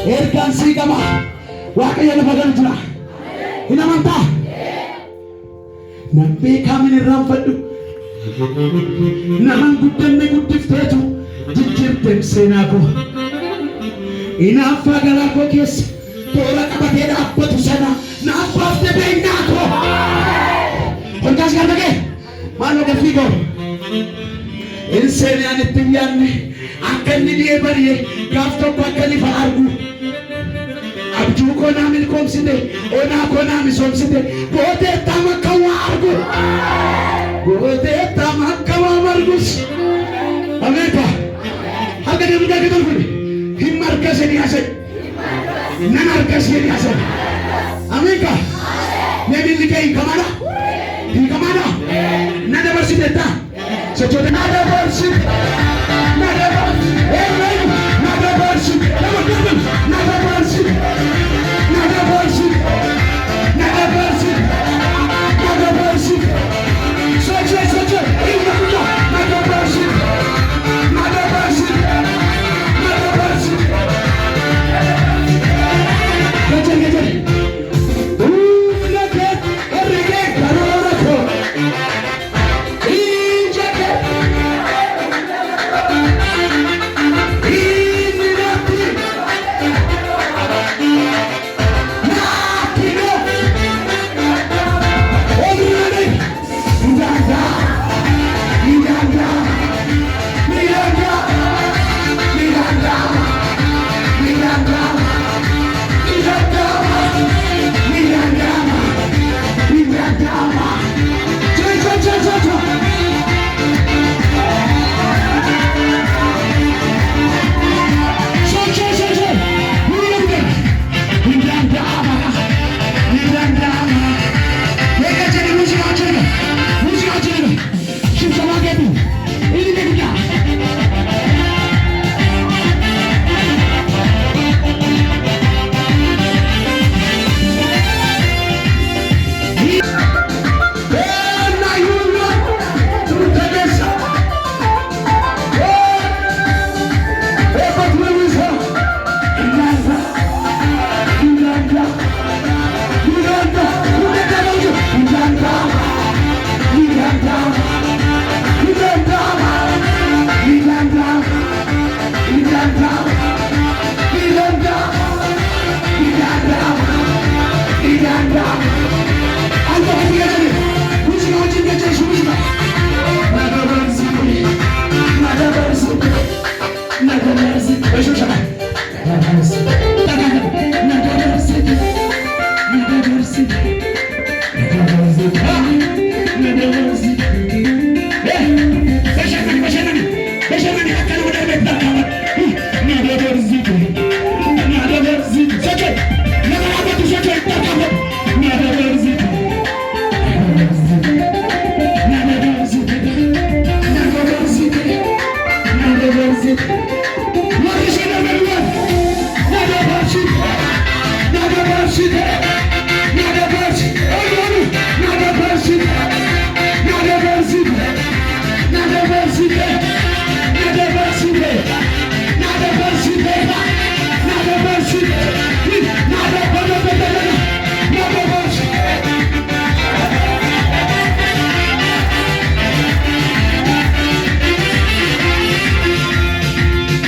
Erkan si kama wakaya na bagal jira hinamanta nambe kamin ramfadu naman guddan ne guddiftetu jijjirtem senako inafa gara ko kes tora kabate da abbatu sana na abbate beinako honkas garbage mano ke figo insene anityanne akkanni die bariye gafto bakali fa argu abju ko namin komside ona ko nami somside bote tamakawa argu bote tamakawa margus ameka hagade buja ke dolfuni himmar kaseni ase nanar kaseni ase ameka ne dilike kamana nada bersih ta sejote nada bersih